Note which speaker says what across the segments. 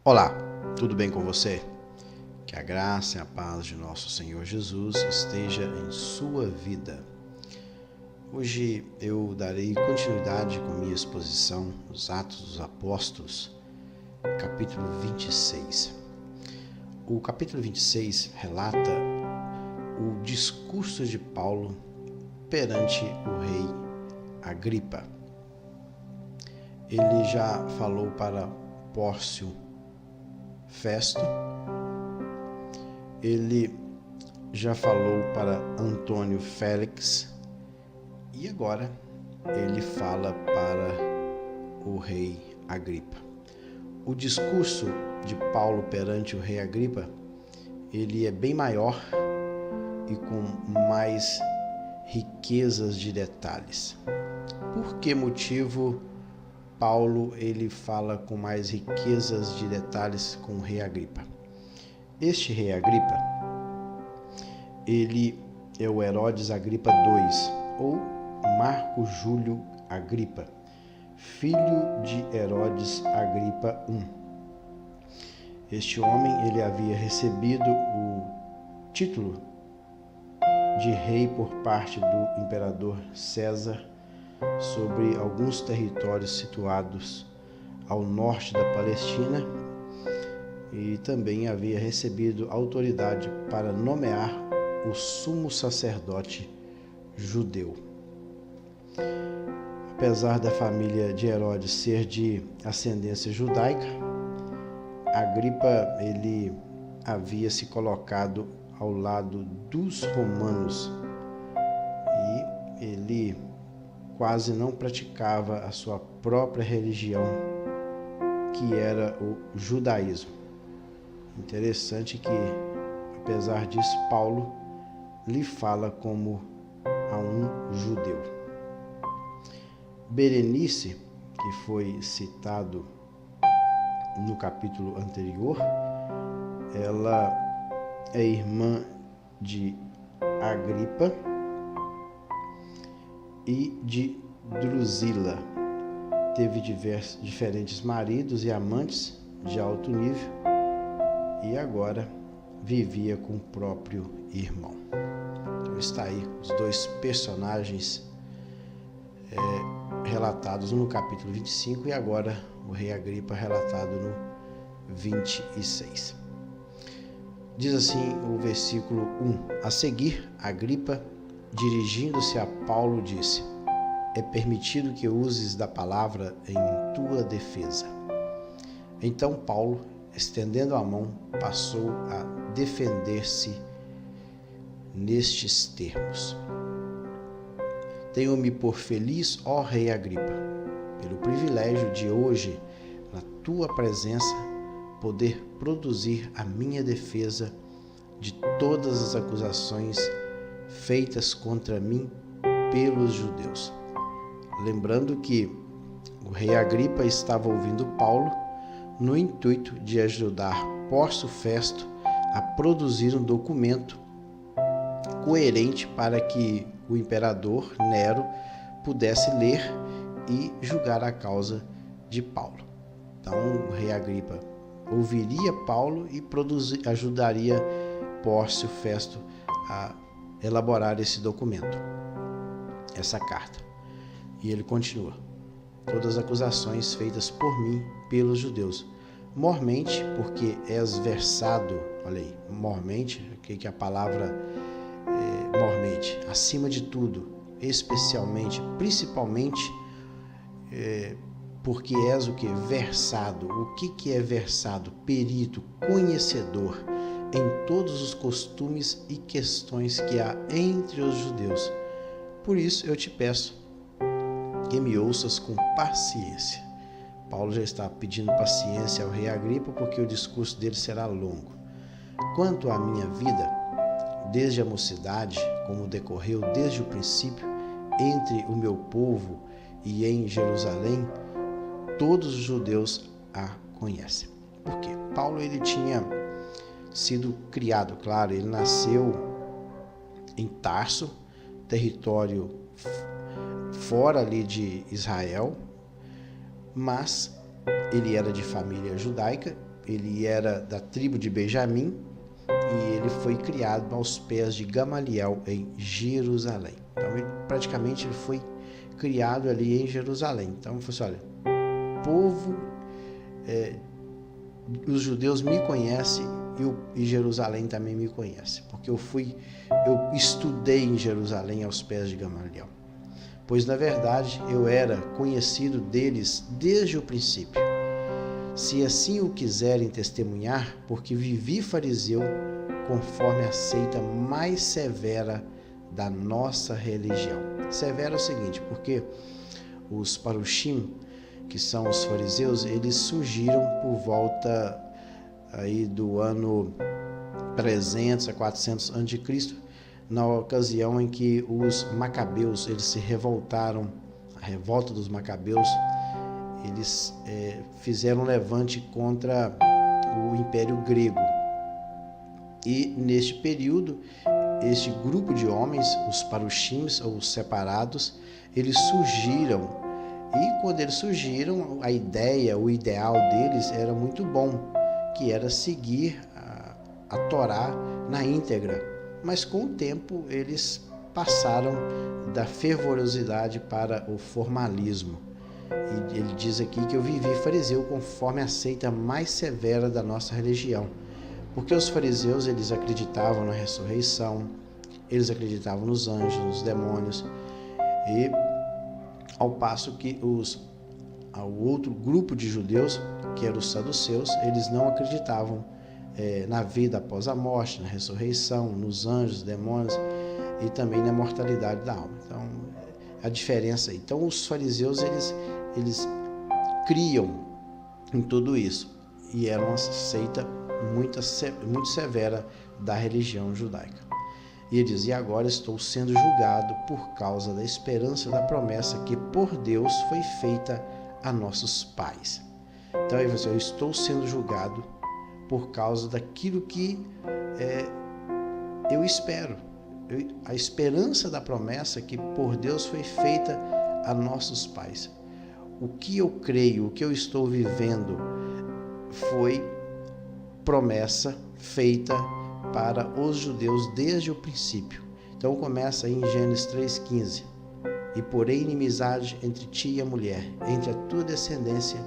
Speaker 1: Olá, tudo bem com você? Que a graça e a paz de nosso Senhor Jesus esteja em sua vida. Hoje eu darei continuidade com minha exposição nos Atos dos Apóstolos, capítulo 26. O capítulo 26 relata o discurso de Paulo perante o rei Agripa. Ele já falou para Pórcio Festo, ele já falou para Antônio Félix e agora ele fala para o rei Agripa. O discurso de Paulo perante o rei Agripa, ele é bem maior e com mais riquezas de detalhes. Por que motivo Paulo ele fala com mais riquezas de detalhes com o rei Agripa? Este rei Agripa, ele é o Herodes Agripa II, ou Marco Júlio Agripa, filho de Herodes Agripa I. Este homem ele havia recebido o título de rei por parte do imperador César sobre alguns territórios situados ao norte da Palestina e também havia recebido autoridade para nomear o sumo sacerdote judeu. Apesar da família de Herodes ser de ascendência judaica, Agripa ele havia se colocado ao lado dos romanos e ele quase não praticava a sua própria religião, que era o judaísmo. Interessante que, apesar disso, Paulo lhe fala como a um judeu. Berenice, que foi citado no capítulo anterior, ela é irmã de Agripa e de Drusila. Teve diferentes maridos e amantes de alto nível e agora vivia com o próprio irmão. Então está aí os dois personagens relatados no capítulo 25 e agora o rei Agripa relatado no 26. Diz assim o versículo 1. A seguir, Agripa, dirigindo-se a Paulo, disse: é permitido que uses da palavra em tua defesa. Então Paulo, estendendo a mão, passou a defender-se nestes termos: tenho-me por feliz, ó rei Agripa, pelo privilégio de hoje, na tua presença, poder produzir a minha defesa de todas as acusações feitas contra mim pelos judeus. Lembrando que o rei Agripa estava ouvindo Paulo no intuito de ajudar Pórcio Festo a produzir um documento coerente para que o imperador Nero pudesse ler e julgar a causa de Paulo. Então o rei Agripa ouviria Paulo e ajudaria Pórcio Festo a elaborar esse documento, essa carta. E ele continua: todas as acusações feitas por mim pelos judeus, mormente, porque és versado, olha aí, mormente, que a palavra mormente, acima de tudo, especialmente, principalmente, porque és o que? Versado. O que é versado? Perito, conhecedor em todos os costumes e questões que há entre os judeus. Por isso eu te peço que me ouças com paciência. Paulo já está pedindo paciência ao rei Agripa porque o discurso dele será longo. Quanto à minha vida, desde a mocidade, como decorreu desde o princípio, entre o meu povo e em Jerusalém, todos os judeus a conhecem. Por quê? Paulo ele tinha sido criado, claro, ele nasceu em Tarso, território fora ali de Israel, mas ele era de família judaica, ele era da tribo de Benjamim e ele foi criado aos pés de Gamaliel em Jerusalém. Então, praticamente ele foi criado ali em Jerusalém. Então, foi assim, olha, o povo, os judeus me conhecem e Jerusalém também me conhece, porque eu estudei em Jerusalém aos pés de Gamaliel. Pois, na verdade, eu era conhecido deles desde o princípio. Se assim o quiserem testemunhar, porque vivi fariseu conforme a seita mais severa da nossa religião. Severa é o seguinte, porque os parushim, que são os fariseus, eles surgiram por volta aí do ano 300 a 400 a.C., na ocasião em que os macabeus, eles se revoltaram, a revolta dos macabeus, eles fizeram um levante contra o Império Grego. E neste período, este grupo de homens, os parushims, ou os separados, eles surgiram. E quando eles surgiram, a ideia, o ideal deles era muito bom, que era seguir a Torá na íntegra. Mas com o tempo eles passaram da fervorosidade para o formalismo. E ele diz aqui que eu vivi fariseu conforme a seita mais severa da nossa religião. Porque os fariseus, eles acreditavam na ressurreição, eles acreditavam nos anjos, nos demônios, e ao passo que o outro grupo de judeus, que eram os saduceus, eles não acreditavam na vida após a morte, na ressurreição, nos anjos, demônios e também na mortalidade da alma. Então, a diferença aí. Então, os fariseus, eles criam em tudo isso e eram uma seita muito severa da religião judaica. E ele diz, e agora estou sendo julgado por causa da esperança da promessa que por Deus foi feita a nossos pais. Então, aí você, eu estou sendo julgado por causa daquilo que eu espero. A esperança da promessa que por Deus foi feita a nossos pais. O que eu creio, o que eu estou vivendo foi promessa feita para os judeus desde o princípio. Então começa aí em Gênesis 3,15. E porém inimizade entre ti e a mulher, entre a tua descendência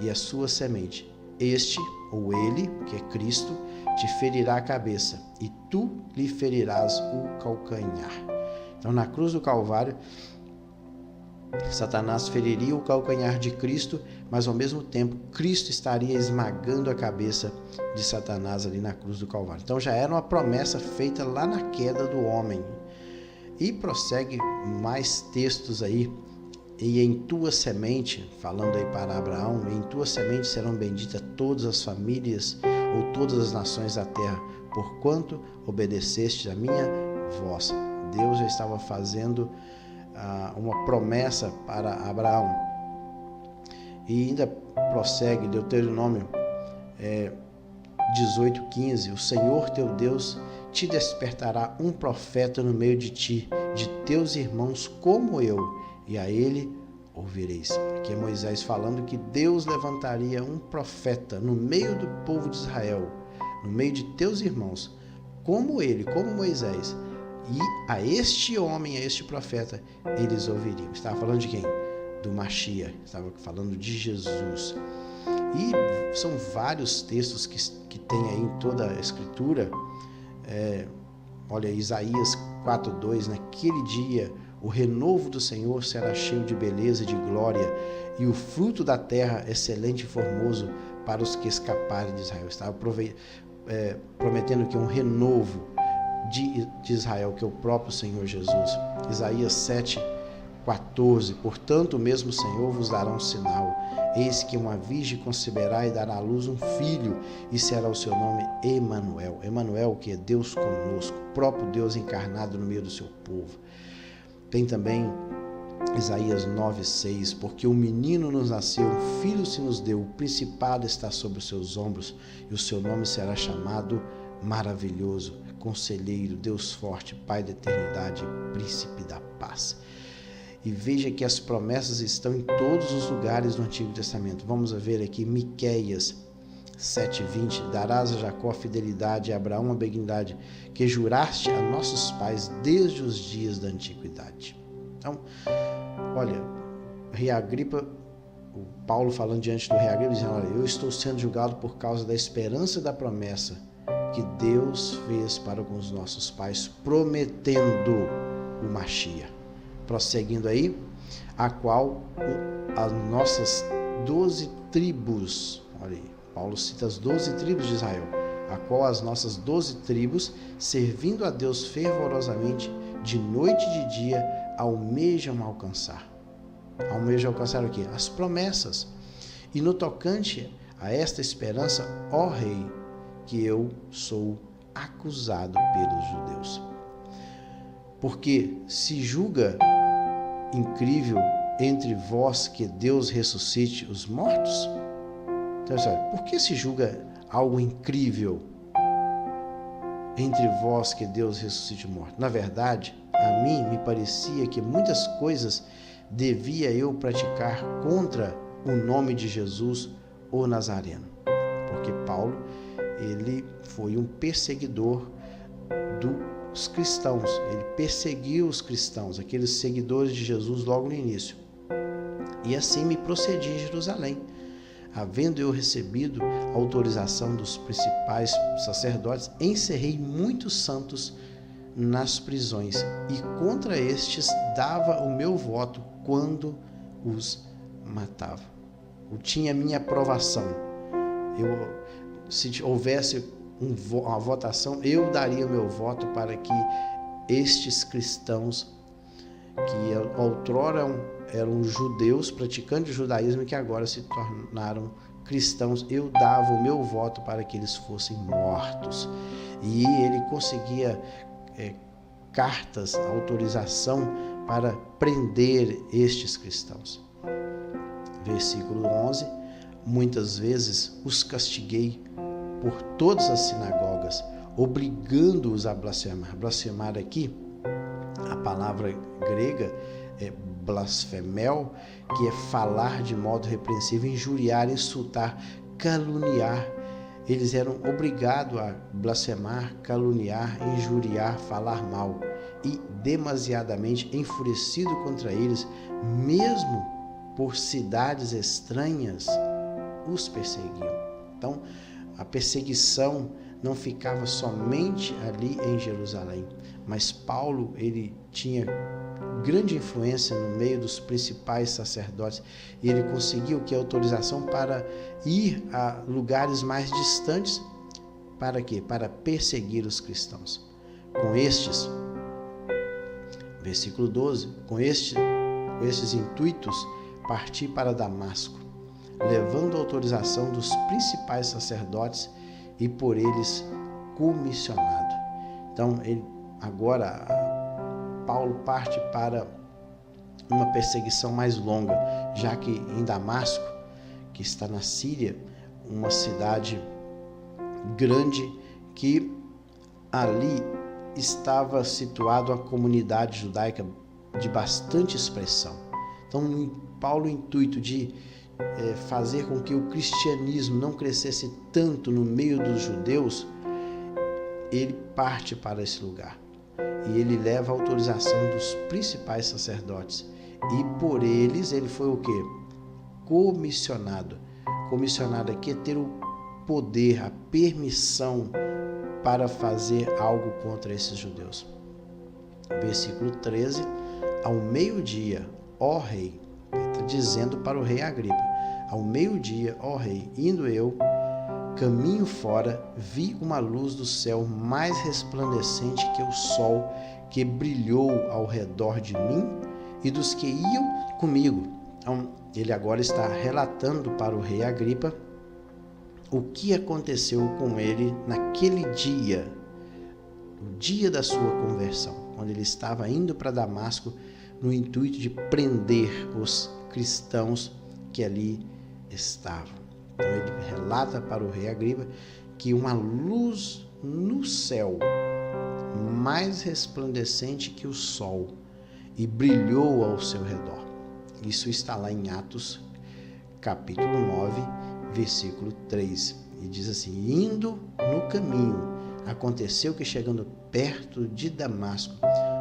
Speaker 1: e a sua semente. Este, ou ele, que é Cristo, te ferirá a cabeça, e tu lhe ferirás o calcanhar. Então, na cruz do Calvário, Satanás feriria o calcanhar de Cristo, mas ao mesmo tempo, Cristo estaria esmagando a cabeça de Satanás ali na cruz do Calvário. Então, já era uma promessa feita lá na queda do homem. E prossegue mais textos aí. E em tua semente, falando aí para Abraão, em tua semente serão benditas todas as famílias ou todas as nações da terra, porquanto obedeceste a minha voz. Deus já estava fazendo uma promessa para Abraão. E ainda prossegue, Deuteronômio 18:15, o Senhor teu Deus te despertará um profeta no meio de ti, de teus irmãos como eu, e a ele ouvireis. Aqui é Moisés falando que Deus levantaria um profeta no meio do povo de Israel, no meio de teus irmãos, como ele, como Moisés. E a este homem, a este profeta, eles ouviriam. Estava falando de quem? Do Mashiach, estava falando de Jesus. E são vários textos que tem aí em toda a Escritura. Olha, Isaías 4:2, naquele dia o renovo do Senhor será cheio de beleza e de glória, e o fruto da terra excelente e formoso para os que escaparem de Israel. Estava prometendo que um renovo de Israel, que é o próprio Senhor Jesus. Isaías 7:14, portanto o mesmo Senhor vos dará um sinal, eis que uma virgem conceberá e dará à luz um filho, e será o seu nome Emanuel. Emanuel, que é Deus conosco, o próprio Deus encarnado no meio do seu povo. Tem também Isaías 9:6, porque um menino nos nasceu, um filho se nos deu, o principado está sobre os seus ombros, e o seu nome será chamado Maravilhoso, Conselheiro, Deus Forte, Pai da Eternidade, Príncipe da Paz. E veja que as promessas estão em todos os lugares do Antigo Testamento. Vamos ver aqui Miqueias 7:20, darás a Jacó a fidelidade e a Abraão a benignidade, que juraste a nossos pais desde os dias da antiguidade. Então, olha, rei Agripa, o Paulo falando diante do rei Agripa, dizendo, olha, eu estou sendo julgado por causa da esperança e da promessa que Deus fez para com os nossos pais, prometendo o Machia. Prosseguindo aí, a qual as nossas 12 tribos, olha aí, Paulo cita as 12 tribos de Israel, a qual as nossas 12 tribos, servindo a Deus fervorosamente, de noite e de dia, almejam alcançar. Almejam alcançar o quê? As promessas. E no tocante a esta esperança, ó Rei, que eu sou acusado pelos judeus. Porque se julga incrível entre vós que Deus ressuscite os mortos? Então, por que se julga algo incrível entre vós que Deus ressuscite os mortos? Na verdade, a mim me parecia que muitas coisas devia eu praticar contra o nome de Jesus, o Nazareno. Porque Paulo, ele foi um perseguidor dos cristãos. Ele perseguiu os cristãos, aqueles seguidores de Jesus logo no início. E assim me procedi em Jerusalém, havendo eu recebido a autorização dos principais sacerdotes, encerrei muitos santos nas prisões, e contra estes dava o meu voto quando os matava. Eu tinha minha aprovação. Se houvesse uma votação, eu daria o meu voto para que estes cristãos, que outrora eram judeus, praticantes de judaísmo, que agora se tornaram cristãos, eu dava o meu voto para que eles fossem mortos. E ele conseguia cartas, autorização para prender estes cristãos. Versículo 11, muitas vezes os castiguei por todas as sinagogas, obrigando-os a blasfemar. Blasfemar aqui, a palavra grega é blasfemel, que é falar de modo repreensível, injuriar, insultar, caluniar. Eles eram obrigados a blasfemar, caluniar, injuriar, falar mal. E demasiadamente enfurecido contra eles, mesmo por cidades estranhas, os perseguiam. Então, a perseguição não ficava somente ali em Jerusalém, mas Paulo, ele tinha grande influência no meio dos principais sacerdotes, e ele conseguiu a autorização para ir a lugares mais distantes. Para quê? Para perseguir os cristãos. Com estes, versículo 12, com estes intuitos, parti para Damasco, levando a autorização dos principais sacerdotes e por eles comissionado. Então, agora Paulo parte para uma perseguição mais longa, já que em Damasco, que está na Síria, uma cidade grande, que ali estava situada uma comunidade judaica de bastante expressão. Então, Paulo, o intuito de fazer com que o cristianismo não crescesse tanto no meio dos judeus, ele parte para esse lugar. E ele leva a autorização dos principais sacerdotes. E por eles ele foi o quê? Comissionado. Comissionado aqui é ter o poder, a permissão para fazer algo contra esses judeus. Versículo 13. Ao meio-dia, ó rei, ele está dizendo para o rei Agripa, ao meio-dia, ó rei, indo eu, caminho fora, vi uma luz do céu mais resplandecente que o sol, que brilhou ao redor de mim e dos que iam comigo. Então, ele agora está relatando para o rei Agripa o que aconteceu com ele naquele dia, o dia da sua conversão, quando ele estava indo para Damasco no intuito de prender os cristãos que ali estavam. Então ele relata para o rei Agripa que uma luz no céu, mais resplandecente que o sol, e brilhou ao seu redor. Isso está lá em Atos, capítulo 9, versículo 3. E diz assim: indo no caminho, aconteceu que, chegando perto de Damasco,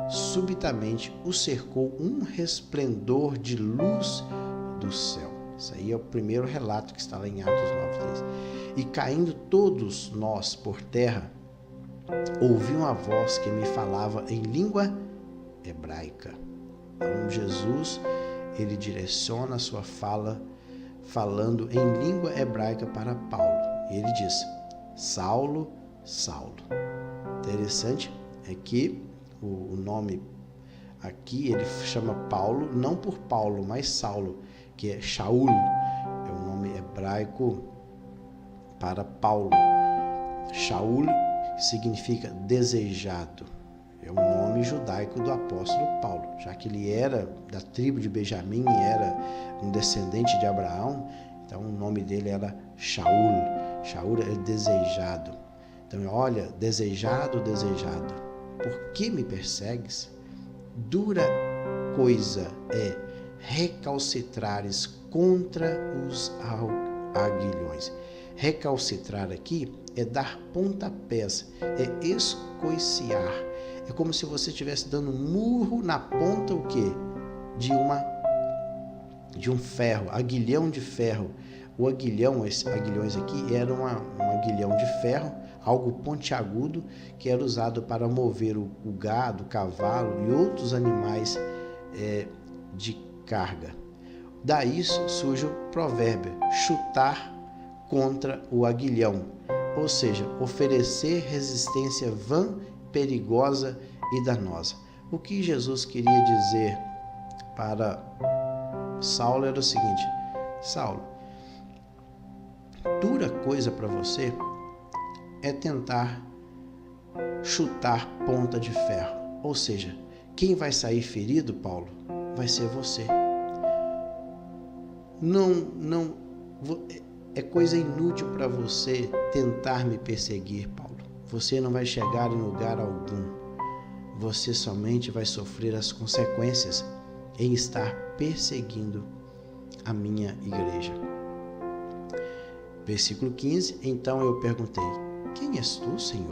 Speaker 1: subitamente o cercou um resplendor de luz do céu. Isso aí é o primeiro relato que está lá em Atos 9:3. E caindo todos nós por terra, ouvi uma voz que me falava em língua hebraica. Então Jesus, ele direciona a sua fala falando em língua hebraica para Paulo. E ele diz: Saulo, Saulo. Interessante é que o nome aqui ele chama Paulo, não por Paulo, mas Saulo, que é Shaul, é o nome hebraico para Paulo. Shaul significa desejado. É o nome judaico do apóstolo Paulo, já que ele era da tribo de Benjamim e era um descendente de Abraão, então o nome dele era Shaul. Shaul é desejado. Então, olha, desejado, desejado, por que me persegues? Dura coisa é recalcitrares contra os aguilhões. Recalcitrar aqui é dar pontapés, é escoiciar. É como se você estivesse dando um murro na ponta, o quê? De um ferro, aguilhão de ferro. O aguilhão, esses aguilhões aqui, era um aguilhão de ferro, algo pontiagudo, que era usado para mover o gado, o cavalo e outros animais de carga. Daí surge o provérbio, chutar contra o aguilhão, ou seja, oferecer resistência vã, perigosa e danosa. O que Jesus queria dizer para Saulo era o seguinte: Saulo, dura coisa para você é tentar chutar ponta de ferro. Ou seja, quem vai sair ferido, Paulo, vai ser você. É coisa inútil para você tentar me perseguir, Paulo. Você não vai chegar em lugar algum. Você somente vai sofrer as consequências em estar perseguindo a minha igreja. Versículo 15. Então eu perguntei: quem és tu, Senhor?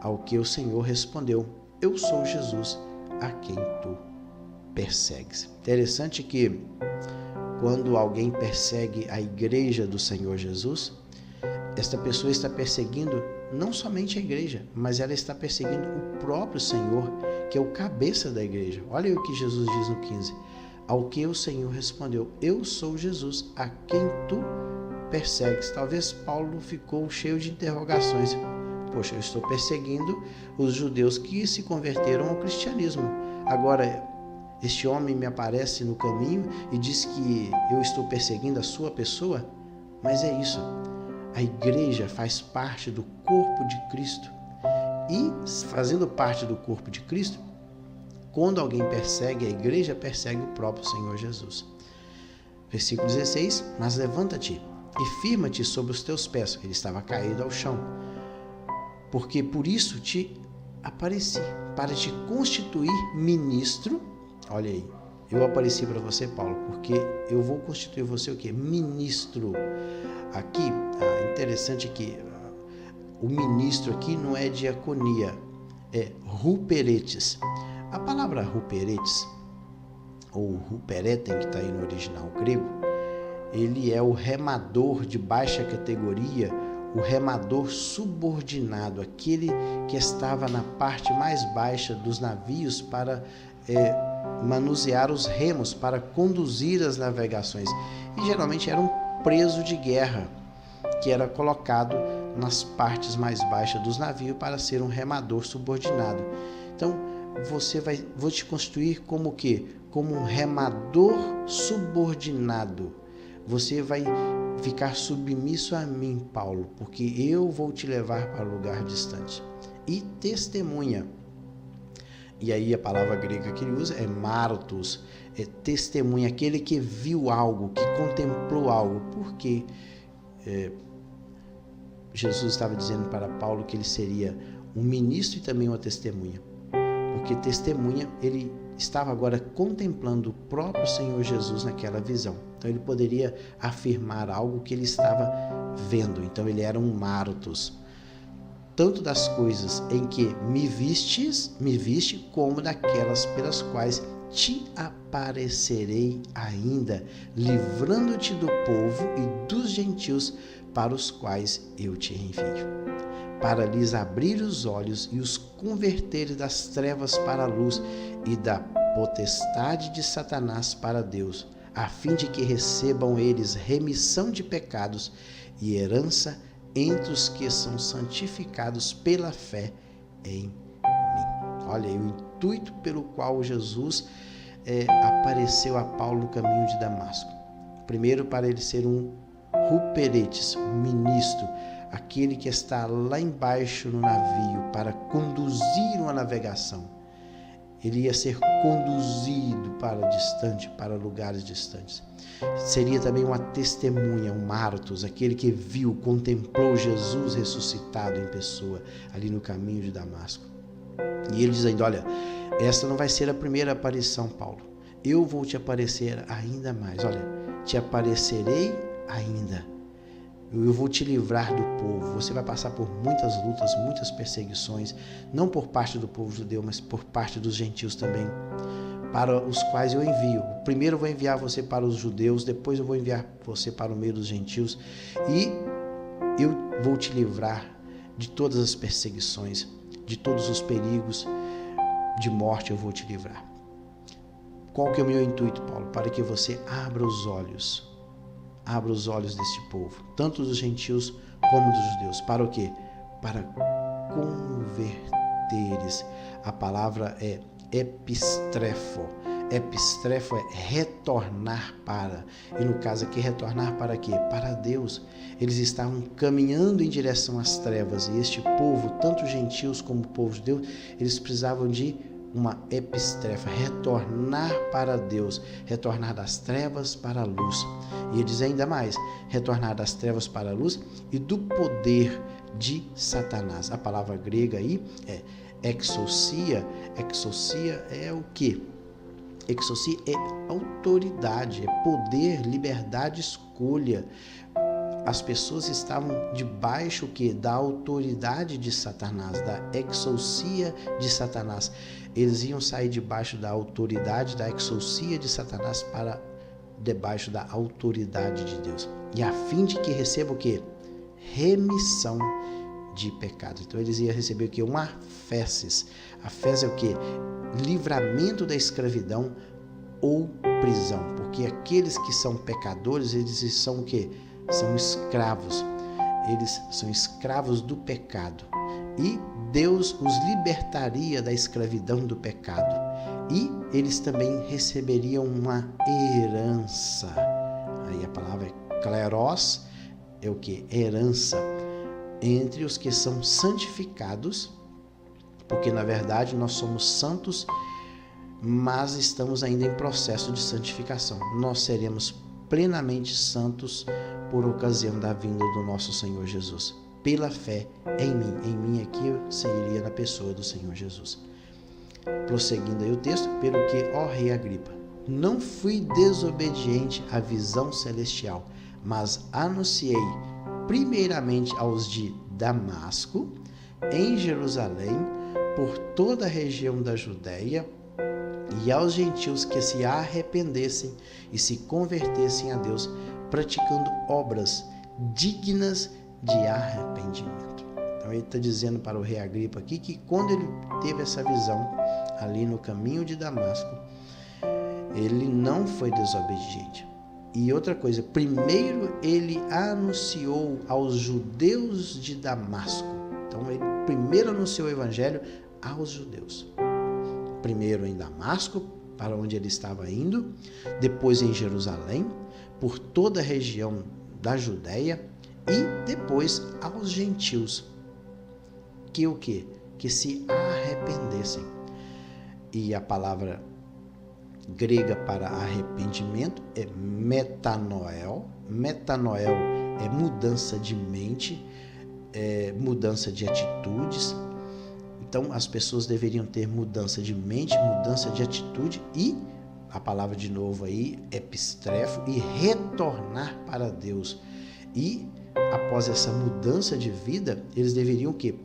Speaker 1: Ao que o Senhor respondeu: eu sou Jesus, a quem tu persegues. Interessante que quando alguém persegue a igreja do Senhor Jesus, esta pessoa está perseguindo não somente a igreja, mas ela está perseguindo o próprio Senhor, que é o cabeça da igreja. Olha o que Jesus diz no 15. Ao que o Senhor respondeu: eu sou Jesus, a quem tu persegues. Talvez Paulo ficou cheio de interrogações. Poxa, eu estou perseguindo os judeus que se converteram ao cristianismo. Agora, este homem me aparece no caminho e diz que eu estou perseguindo a sua pessoa? Mas é isso. A igreja faz parte do corpo de Cristo. E, fazendo parte do corpo de Cristo, quando alguém persegue a igreja, persegue o próprio Senhor Jesus. Versículo 16. Mas levanta-te e firma-te sobre os teus pés. Ele estava caído ao chão. Porque por isso te apareci, para te constituir ministro. Olha aí, eu apareci para você, Paulo, porque eu vou constituir você o quê? Ministro. Aqui, interessante que o ministro aqui não é diaconia, é ruperetes. A palavra ruperetes, ou rupereten, que está aí no original grego, ele é o remador de baixa categoria, o remador subordinado, aquele que estava na parte mais baixa dos navios para manusear os remos, para conduzir as navegações. E geralmente era um preso de guerra que era colocado nas partes mais baixas dos navios para ser um remador subordinado. Então, vou te constituir como o quê? Como um remador subordinado. Você vai ficar submisso a mim, Paulo, porque eu vou te levar para lugar distante. E testemunha. E aí a palavra grega que ele usa é martos, é testemunha, aquele que viu algo, que contemplou algo. Porque Jesus estava dizendo para Paulo que ele seria um ministro e também uma testemunha. Porque testemunha, ele estava agora contemplando o próprio Senhor Jesus naquela visão. Então ele poderia afirmar algo que ele estava vendo. Então ele era um Martos, tanto das coisas em que me viste, como daquelas pelas quais te aparecerei ainda, livrando-te do povo e dos gentios para os quais eu te envio, para lhes abrir os olhos e os converter das trevas para a luz e da potestade de Satanás para Deus, a fim de que recebam eles remissão de pecados e herança entre os que são santificados pela fé em mim. Olha aí o intuito pelo qual Jesus apareceu a Paulo no caminho de Damasco. Primeiro, para ele ser um ruperetes, um ministro, aquele que está lá embaixo no navio para conduzir uma navegação. Ele ia ser conduzido para lugares distantes. Seria também uma testemunha, um Martos, aquele que viu, contemplou Jesus ressuscitado em pessoa ali no caminho de Damasco. E ele diz ainda, olha, esta não vai ser a primeira aparição, Paulo. Eu vou te aparecer ainda mais. Olha, te aparecerei ainda. Eu vou te livrar do povo. Você vai passar por muitas lutas, muitas perseguições, não por parte do povo judeu, mas por parte dos gentios também, para os quais eu envio. Primeiro eu vou enviar você para os judeus, depois eu vou enviar você para o meio dos gentios, e eu vou te livrar de todas as perseguições, de todos os perigos, de morte eu vou te livrar. Qual que é o meu intuito, Paulo? Para que você abra os olhos deste povo, tanto dos gentios como dos judeus. Para o quê? Para converteres. A palavra é epistrefo. Epistrefo é retornar para. E no caso aqui, retornar para quê? Para Deus. Eles estavam caminhando em direção às trevas. E este povo, tanto gentios como o povo de Deus, eles precisavam de uma epistrefa, retornar para Deus, retornar das trevas para a luz. E ele diz ainda mais, retornar das trevas para a luz e do poder de Satanás. A palavra grega aí é exousia. Exousia é o quê? Exousia é autoridade, é poder, liberdade, escolha. As pessoas estavam debaixo da autoridade de Satanás, da exousia de Satanás. Eles iam sair debaixo da autoridade, da exousia de Satanás para debaixo da autoridade de Deus. E a fim de que receba o quê? Remissão de pecados. Então eles iam receber o quê? Uma afésis. A fés é o quê? Livramento da escravidão ou prisão. Porque aqueles que são pecadores, eles são o quê? São escravos. Eles são escravos do pecado. E Deus os libertaria da escravidão do pecado. E eles também receberiam uma herança. Aí a palavra é kleros, é o que? Herança. Entre os que são santificados, porque na verdade nós somos santos, mas estamos ainda em processo de santificação. Nós seremos plenamente santos por ocasião da vinda do nosso Senhor Jesus, pela fé em mim. Em mim aqui eu seria na pessoa do Senhor Jesus. Prosseguindo aí o texto, pelo que, ó rei Agripa, não fui desobediente à visão celestial, mas anunciei primeiramente aos de Damasco, em Jerusalém, por toda a região da Judéia, e aos gentios que se arrependessem e se convertessem a Deus, praticando obras dignas de arrependimento. Então ele está dizendo para o rei Agripa aqui que quando ele teve essa visão ali no caminho de Damasco, ele não foi desobediente. E outra coisa, primeiro ele anunciou aos judeus de Damasco. Então ele primeiro anunciou o evangelho aos judeus. Primeiro em Damasco, para onde ele estava indo, depois em Jerusalém, por toda a região da Judéia e depois aos gentios. Que o quê? Que se arrependessem. E a palavra grega para arrependimento é metanoel. Metanoel é mudança de mente, é mudança de atitudes. Então as pessoas deveriam ter mudança de mente, mudança de atitude e, a palavra de novo aí, epistrefo, e retornar para Deus. E após essa mudança de vida, eles deveriam o quê?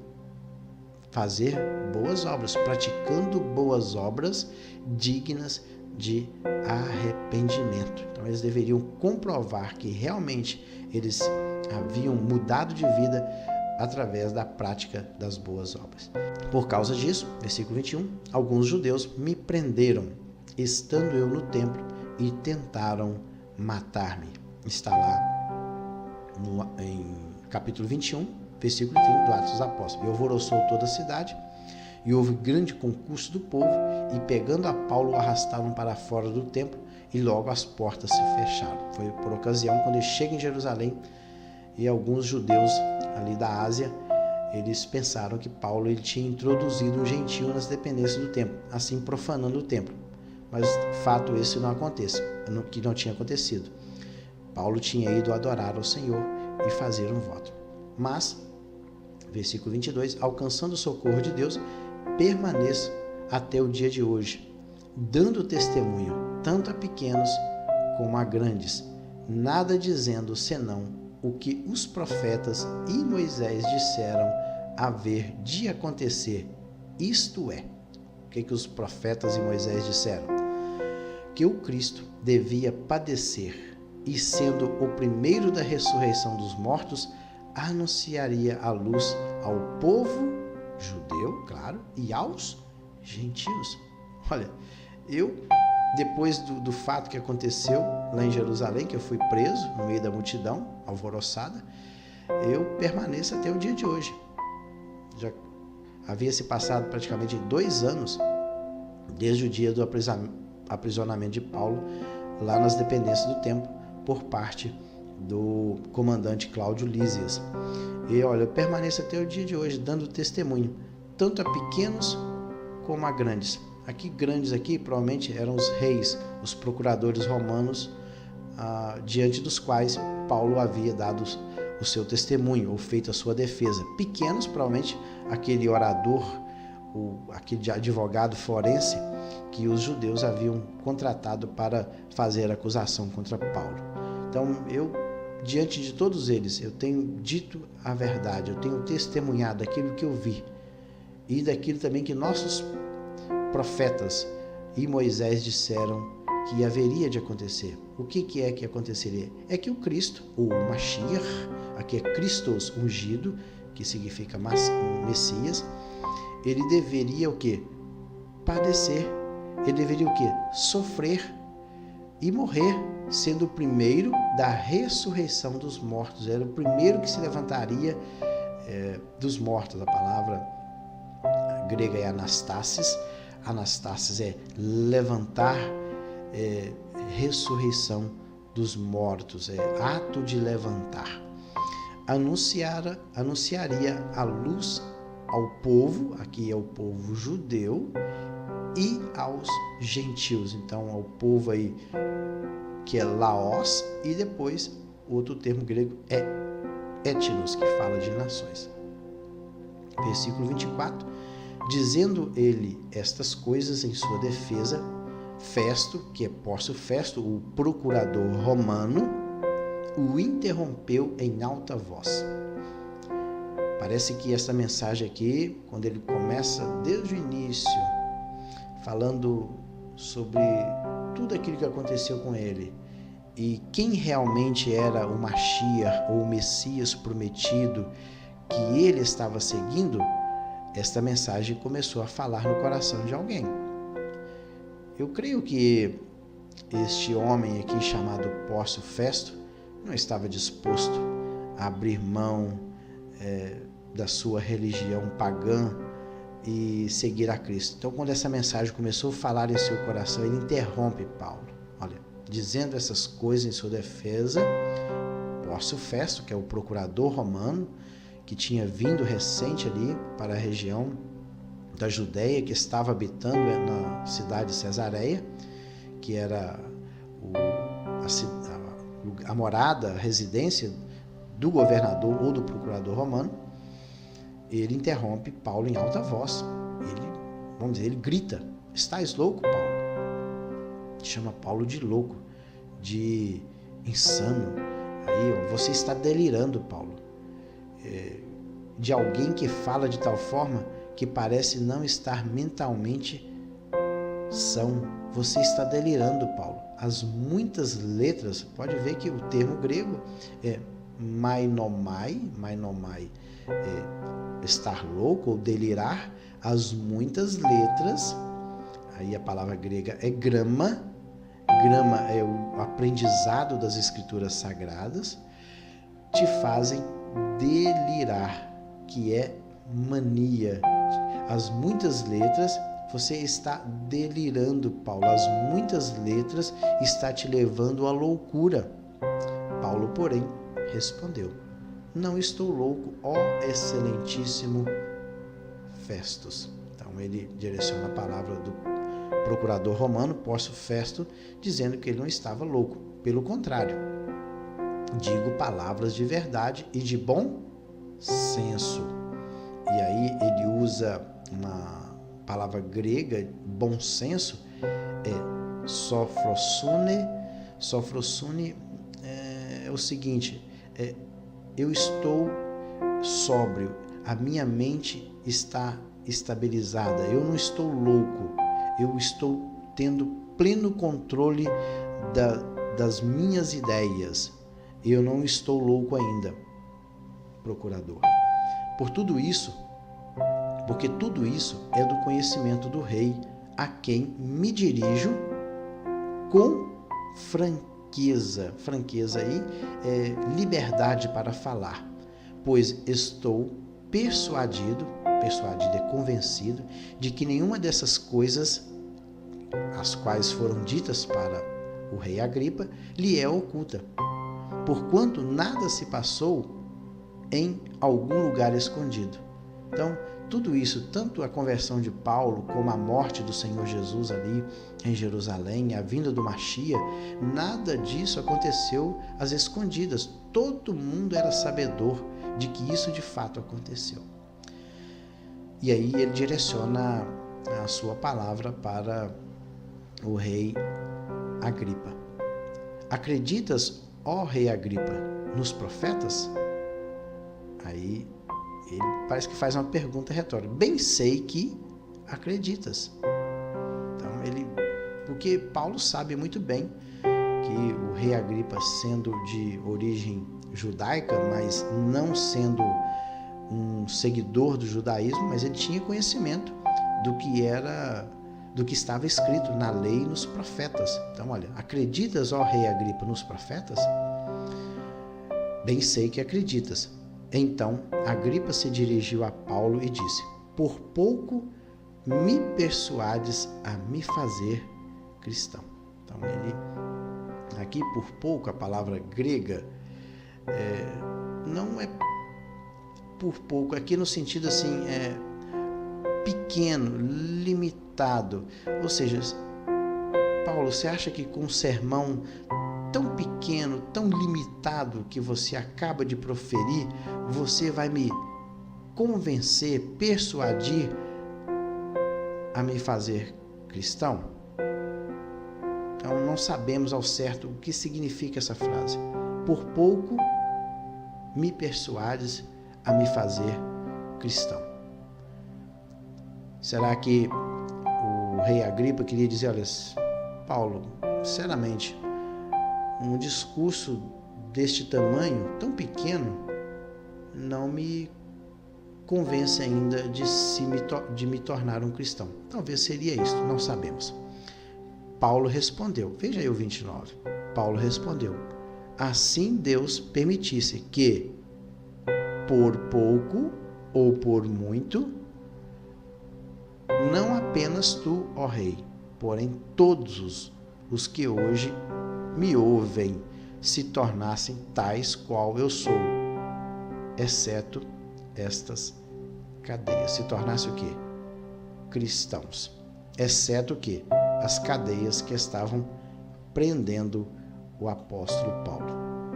Speaker 1: Fazer boas obras, praticando boas obras dignas de arrependimento. Então eles deveriam comprovar que realmente eles haviam mudado de vida através da prática das boas obras. Por causa disso, versículo 21, alguns judeus me prenderam, estando eu no templo, e tentaram matar-me. Está lá em capítulo 21, versículo 30 do Atos dos Apóstolos. E alvoroçou toda a cidade, e houve grande concurso do povo, e pegando a Paulo, o arrastaram para fora do templo, e logo as portas se fecharam. Foi por ocasião quando ele chega em Jerusalém, e alguns judeus ali da Ásia, eles pensaram que Paulo ele tinha introduzido um gentio nas dependências do templo, assim profanando o templo. Mas fato esse não acontece, que não tinha acontecido. Paulo tinha ido adorar ao Senhor e fazer um voto. Mas, versículo 22, alcançando o socorro de Deus, permaneço até o dia de hoje, dando testemunho tanto a pequenos como a grandes, nada dizendo senão o que os profetas e Moisés disseram haver de acontecer, isto é, o que os profetas e Moisés disseram? Que o Cristo devia padecer e, sendo o primeiro da ressurreição dos mortos, anunciaria a luz ao povo judeu, claro, e aos gentios. Olha, depois do fato que aconteceu lá em Jerusalém, que eu fui preso no meio da multidão, alvoroçada, eu permaneço até o dia de hoje. Já havia se passado praticamente 2 anos desde o dia do aprisionamento de Paulo lá nas dependências do templo por parte do comandante Cláudio Lísias. E olha, eu permaneço até o dia de hoje dando testemunho, tanto a pequenos como a grandes. Aqui, grandes aqui, provavelmente eram os reis, os procuradores romanos, diante dos quais Paulo havia dado o seu testemunho, ou feito a sua defesa. Pequenos, provavelmente, aquele orador, aquele advogado forense, que os judeus haviam contratado para fazer acusação contra Paulo. Então, diante de todos eles, eu tenho dito a verdade, eu tenho testemunhado aquilo que eu vi, e daquilo também que nossos profetas e Moisés disseram que haveria de acontecer. O que é que aconteceria? É que o Cristo, o Mashiach, aqui é Christos ungido, que significa Messias, ele deveria o quê? Padecer. Ele deveria o quê? Sofrer e morrer, sendo o primeiro da ressurreição dos mortos. Era o primeiro que se levantaria dos mortos. A palavra grega é anastasis. Anastasis é levantar, ressurreição dos mortos, é ato de levantar. Anunciaria a luz ao povo, aqui é o povo judeu, e aos gentios. Então, ao povo aí que é Laos, e depois o outro termo grego é etnos, que fala de nações. Versículo 24. Dizendo ele estas coisas em sua defesa, Festo, que é Pórcio Festo, o procurador romano, o interrompeu em alta voz. Parece que essa mensagem aqui, quando ele começa desde o início, falando sobre tudo aquilo que aconteceu com ele, e quem realmente era o Mashiach, ou o Messias prometido, que ele estava seguindo, esta mensagem começou a falar no coração de alguém. Eu creio que este homem aqui chamado Pórcio Festo não estava disposto a abrir mão da sua religião pagã e seguir a Cristo. Então, quando essa mensagem começou a falar em seu coração, ele interrompe Paulo. Olha, dizendo essas coisas em sua defesa, Pórcio Festo, que é o procurador romano, que tinha vindo recente ali para a região da Judéia, que estava habitando na cidade de Cesareia, que era a morada, a residência do governador ou do procurador romano. ele interrompe Paulo em alta voz. Ele grita: estás louco, Paulo? Chama Paulo de louco, de insano. Aí, você está delirando, Paulo. De alguém que fala de tal forma que parece não estar mentalmente são. Você está delirando, Paulo. As muitas letras, pode ver que o termo grego é mainomai, estar louco ou delirar. As muitas letras, aí a palavra grega é grama é o aprendizado das escrituras sagradas, te fazem delirar, que é mania. As muitas letras, você está delirando, Paulo. As muitas letras está te levando à loucura. Paulo, porém, respondeu: não estou louco, ó excelentíssimo Festus. Então ele direciona a palavra do procurador romano, Pórcio Festo, dizendo que ele não estava louco. Pelo contrário, digo palavras de verdade e de bom senso. E aí ele usa uma palavra grega, bom senso, é sophrosune. Sophrosune é o seguinte: eu estou sóbrio, a minha mente está estabilizada, eu não estou louco, eu estou tendo pleno controle das minhas ideias, eu não estou louco ainda, procurador. Porque tudo isso é do conhecimento do rei, a quem me dirijo com franqueza. Franqueza aí é liberdade para falar, pois estou persuadido é convencido, de que nenhuma dessas coisas, as quais foram ditas para o rei Agripa, lhe é oculta, porquanto nada se passou em algum lugar escondido. Então, tudo isso, tanto a conversão de Paulo, como a morte do Senhor Jesus ali em Jerusalém, a vinda do Machia, nada disso aconteceu às escondidas. Todo mundo era sabedor de que isso de fato aconteceu. E aí ele direciona a sua palavra para o rei Agripa. Acreditas, ó rei Agripa, nos profetas? Aí ele parece que faz uma pergunta retórica. Bem sei que acreditas. Então porque Paulo sabe muito bem que o rei Agripa, sendo de origem judaica, mas não sendo um seguidor do judaísmo, mas ele tinha conhecimento do que estava escrito na lei e nos profetas. Então, olha, acreditas, ó rei Agripa, nos profetas? Bem sei que acreditas. Então, Agripa se dirigiu a Paulo e disse: por pouco me persuades a me fazer cristão. Então, aqui por pouco, a palavra grega não é por pouco, aqui no sentido assim, pequeno, limitado. Ou seja, Paulo, você acha que com um sermão tão pequeno, tão limitado que você acaba de proferir, você vai me convencer, persuadir a me fazer cristão? Então, não sabemos ao certo o que significa essa frase. Por pouco me persuades a me fazer cristão. Será que o rei Agripa queria dizer: olha, Paulo, sinceramente, um discurso deste tamanho, tão pequeno, não me convence ainda de me tornar um cristão. Talvez seria isso, não sabemos. Paulo respondeu, veja aí o 29. Paulo respondeu: assim Deus permitisse que, por pouco ou por muito, não apenas tu, ó rei, porém todos os que hoje me ouvem se tornassem tais qual eu sou, exceto estas cadeias. Se tornasse o quê? Cristãos. Exceto o quê? As cadeias que estavam prendendo o apóstolo Paulo,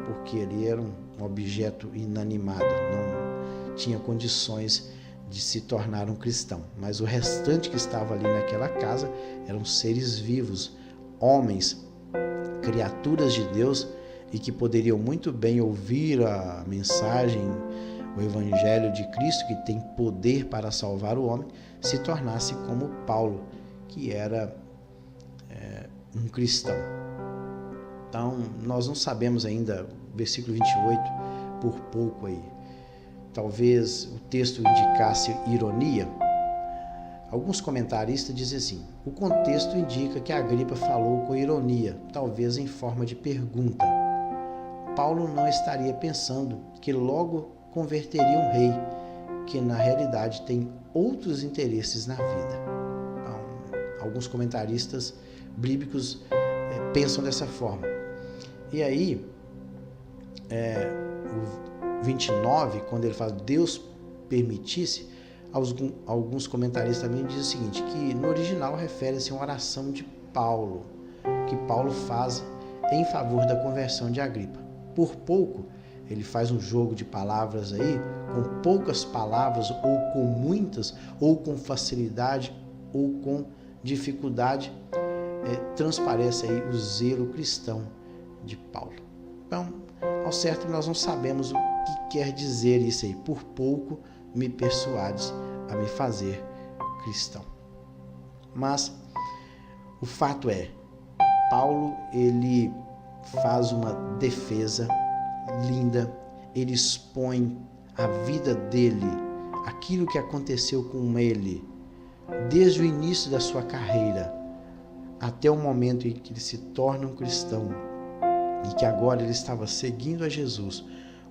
Speaker 1: porque ele era um objeto inanimado, não tinha condições de se tornar um cristão, mas o restante que estava ali naquela casa eram seres vivos, homens, criaturas de Deus, e que poderiam muito bem ouvir a mensagem, o evangelho de Cristo, que tem poder para salvar o homem, se tornasse como Paulo, que era um cristão. Então, nós não sabemos ainda, versículo 28, por pouco aí. Talvez o texto indicasse ironia. Alguns comentaristas dizem assim: o contexto indica que Agripa falou com ironia, talvez em forma de pergunta. Paulo não estaria pensando que logo converteria um rei, que na realidade tem outros interesses na vida. Então, alguns comentaristas bíblicos pensam dessa forma. E aí, o 29, quando ele fala Deus permitisse, alguns comentaristas também dizem o seguinte, que no original refere-se a uma oração de Paulo, que Paulo faz em favor da conversão de Agripa. Por pouco, ele faz um jogo de palavras aí, com poucas palavras, ou com muitas, ou com facilidade, ou com dificuldade, transparece aí o zelo cristão de Paulo. Então, ao certo, nós não sabemos o que quer dizer isso aí. Por pouco me persuades a me fazer cristão. Mas o fato é, Paulo, ele faz uma defesa linda, ele expõe a vida dele, aquilo que aconteceu com ele, desde o início da sua carreira, até o momento em que ele se torna um cristão, e que agora ele estava seguindo a Jesus,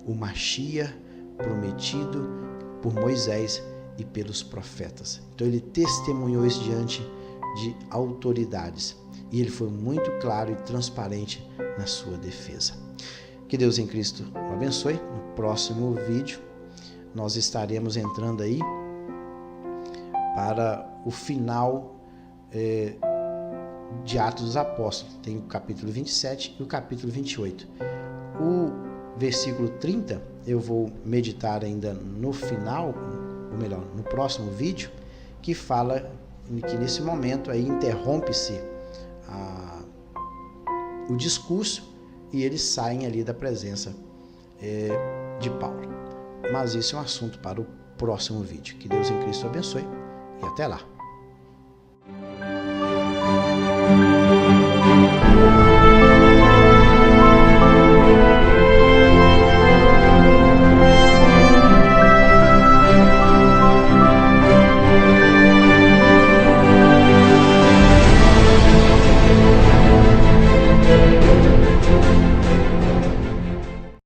Speaker 1: o Mashiach prometido por Moisés e pelos profetas. Então ele testemunhou isso diante de autoridades, e ele foi muito claro e transparente na sua defesa. Que Deus em Cristo o abençoe. No próximo vídeo nós estaremos entrando aí para o final de Atos dos Apóstolos. Tem o capítulo 27 e o capítulo 28. O versículo 30 eu vou meditar ainda no final, ou melhor, no próximo vídeo, que fala que nesse momento aí interrompe-se o discurso e eles saem ali da presença de Paulo. Mas isso é um assunto para o próximo vídeo. Que Deus em Cristo abençoe e até lá.